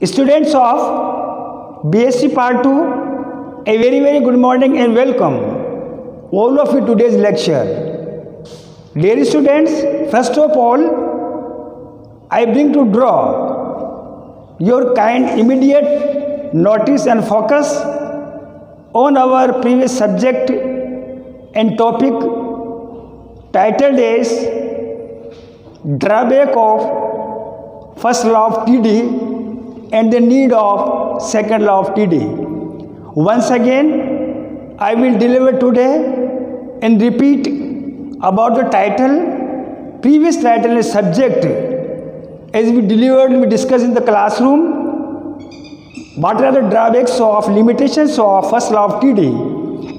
Students of BSc Part 2, a very good morning and welcome all of you today's lecture. Dear students, first of all, I bring to draw your kind immediate notice and focus on our previous subject and topic titled as Drawback of First Law of TD and the need of second law of TD. Once again, I will deliver today and repeat about the title, previous title and subject. As we delivered, we discussed in the classroom, what are the drawbacks of limitations of first law of TD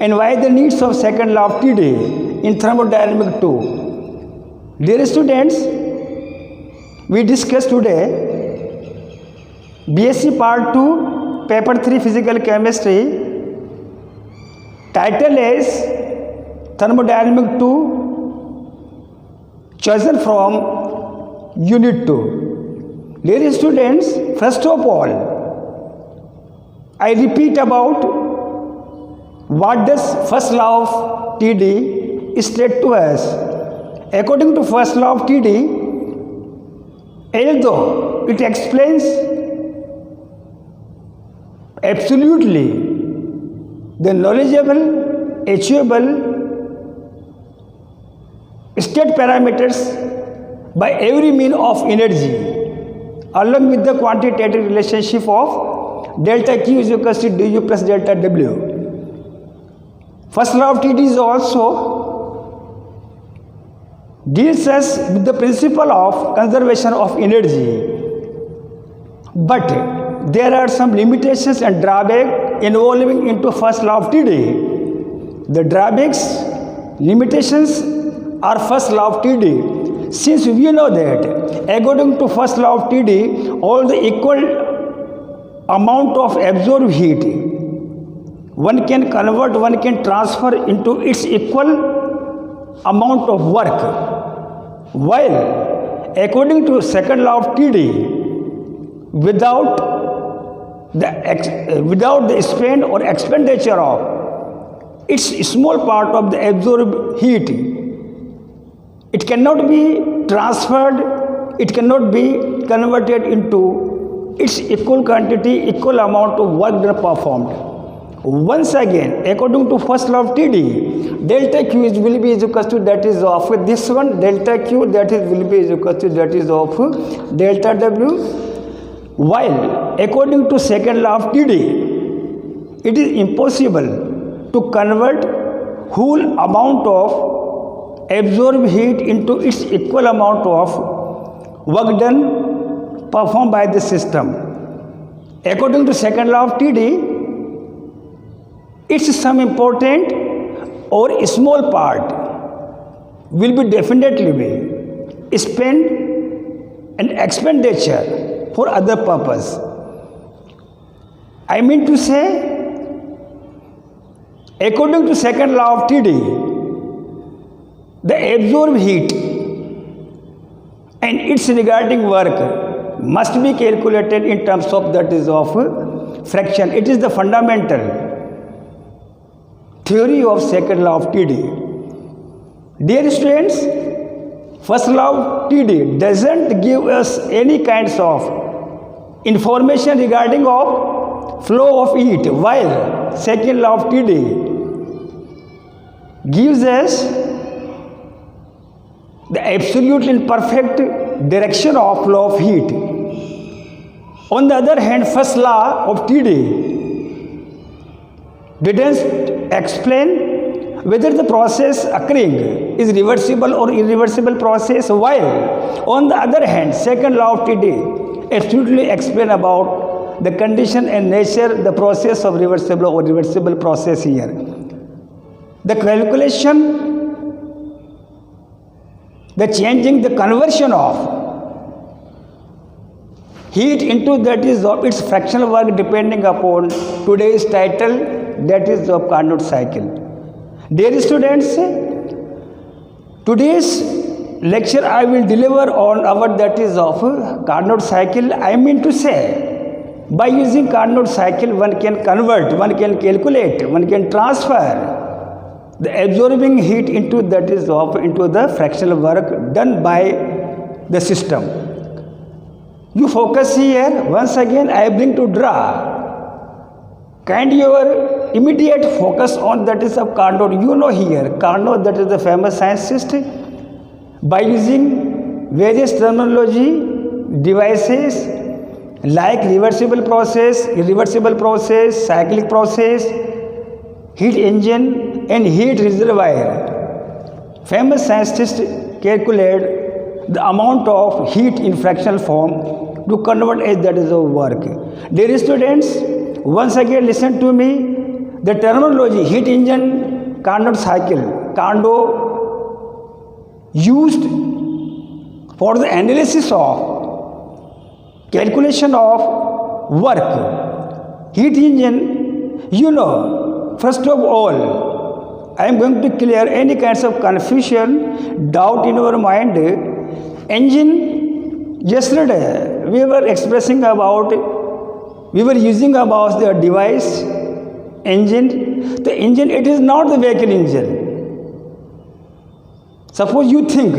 and why the needs of second law of TD in thermodynamic 2. Dear students, we discussed today BSc Part 2, Paper 3 Physical Chemistry, title is Thermodynamic 2, chosen from Unit 2. Dear students, first of all, I repeat about what does first law of TD state to us. According to first law of TD, although it explains absolutely the knowledgeable, achievable state parameters by every mean of energy, along with the quantitative relationship of delta Q is equal to du plus delta W. First law of TD is also deals us with the principle of conservation of energy, but there are some limitations and drawbacks involving into first law of TD. The drawbacks, limitations are first law of TD. Since we know that according to first law of TD, all the equal amount of absorbed heat, one can convert, one can transfer into its equal amount of work. While according to second law of TD, without the spend or expenditure of its small part of the absorbed heat, it cannot be transferred, it cannot be converted into its equal quantity, equal amount of work done performed. Once again, according to first law of TD, delta Q will be equal to that is of this one, delta Q that is will be equal to that is of delta W. While according to second law of TD, it is impossible to convert whole amount of absorbed heat into its equal amount of work done performed by the system. According to second law of TD, its some important or small part will be definitely be spent and expenditure for other purpose. I mean to say, according to second law of TD, the absorbed heat and its regarding work must be calculated in terms of that is of fraction. It is the fundamental theory of second law of TD. Dear students, first law of TD doesn't give us any kinds of information regarding of flow of heat, while second law of TD gives us the absolute and perfect direction of flow of heat. On the other hand, first law of TD didn't explain whether the process occurring is reversible or irreversible process, while on the other hand, second law of TD absolutely explain about the condition and nature, the process of reversible or reversible process here. The calculation, the changing, the conversion of heat into that is of its fractional work depending upon today's title, that is of Carnot cycle. Dear students, today's lecture I will deliver on our that is of Carnot cycle. I mean to say By using Carnot cycle, one can convert, one can calculate, one can transfer the absorbing heat into into the fractional work done by the system. You focus here. Once again, I bring to draw. Kind your immediate focus on that is of Carnot. You know here, Carnot, that is the famous scientist, by using various terminology, devices like reversible process, irreversible process, cyclic process, heat engine and heat reservoir. Famous scientists calculate the amount of heat in fractional form to convert as that is of work. Dear students, once again listen to me. The terminology heat engine, Carnot cycle, Carnot used for the analysis of calculation of work. Heat engine, you know, first of all, I am going to clear any kinds of confusion, doubt in your mind. Engine, yesterday we were expressing about, we were using about the device, engine. The engine, it is not the vehicle engine. Suppose you think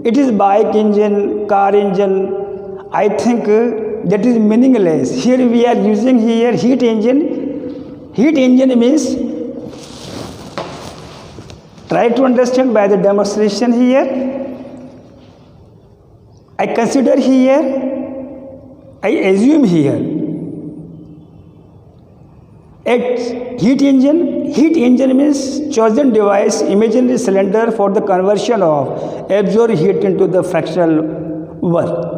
it is bike engine, car engine, I think that is meaningless. Here we are using here heat engine. Heat engine means, try to understand by the demonstration here. I consider here, I assume here, at heat engine means chosen device, imaginary cylinder for the conversion of absorbed heat into the fractional work.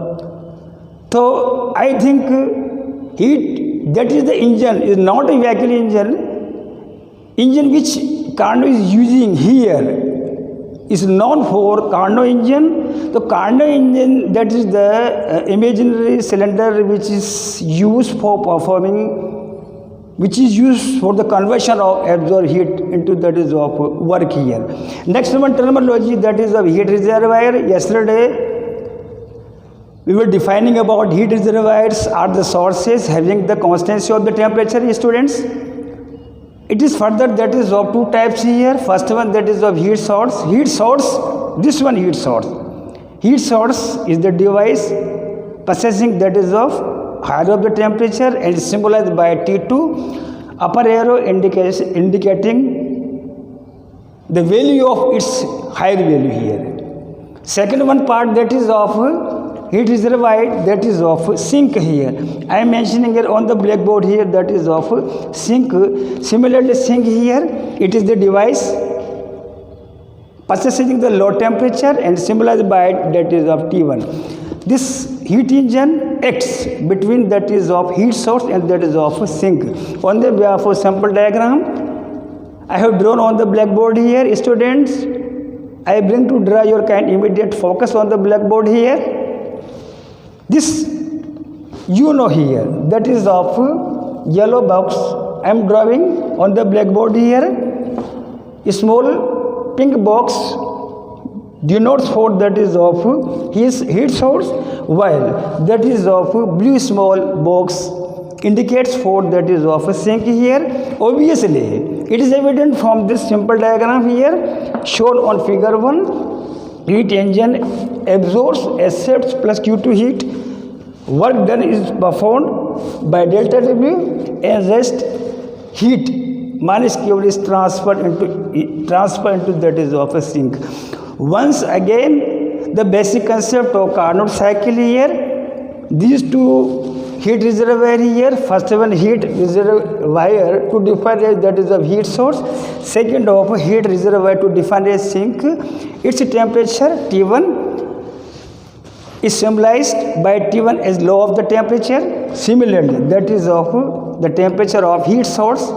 So I think heat, that is the engine, is not a vehicle engine. Engine which Carnot is using here is known for Carnot engine. The Carnot engine, that is the imaginary cylinder which is used for performing, which is used for the conversion of absorbed heat into that is of work here. Next one terminology, that is of heat reservoir. Yesterday we were defining about heat reservoirs are the sources having the constancy of the temperature, students. It is further that is of two types here. First one, that is of heat source. Heat source, this one heat source. Heat source is the device possessing that is of higher of the temperature and symbolized by T2, upper arrow indicating the value of its higher value here. Second one part, that is of heat reservoir, that is of sink here. I am mentioning here on the blackboard here, that is of sink. Similarly, sink here, it is the device possessing the low temperature and symbolized by that is of T1. This heat engine acts between that is of heat source and that is of sink. On the way of a sample diagram, I have drawn on the blackboard here, students. I bring to draw your kind immediate focus on the blackboard here. This you know here, that is of yellow box. I am drawing on the blackboard here. A small pink box denotes for that is of his heat source, while that is of blue small box indicates for that is of a sink here. Obviously, it is evident from this simple diagram here shown on figure 1. Heat engine absorbs accepts plus Q2 heat. Work done is performed by delta W and rest heat minus Q is transferred into that is of a sink. Once again, the basic concept of Carnot cycle here. These two heat reservoir here. First one heat reservoir to define as that is of heat source. Second of heat reservoir to define as sink. Its temperature T1 is symbolized by T1 as low of the temperature. Similarly, that is of the temperature of heat source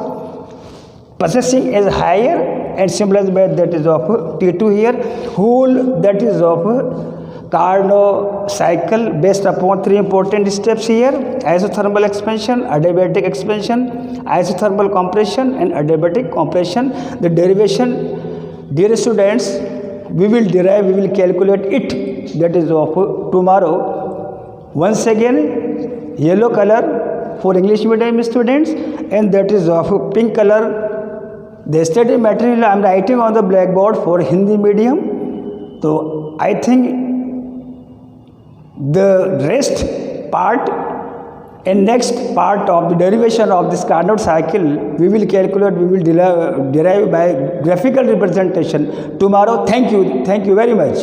possessing as higher and symbolized by that is of T2 here. Whole that is of Carnot cycle based upon three important steps here: isothermal expansion, adiabatic expansion, isothermal compression and adiabatic compression. The derivation, dear students, we will calculate it, that is of tomorrow. Once again, yellow color for English medium students, and that is of pink color. The study material I am writing on the blackboard for Hindi medium. So I think the rest part and next part of the derivation of this Carnot cycle we will calculate, we will derive by graphical representation tomorrow. Thank you very much.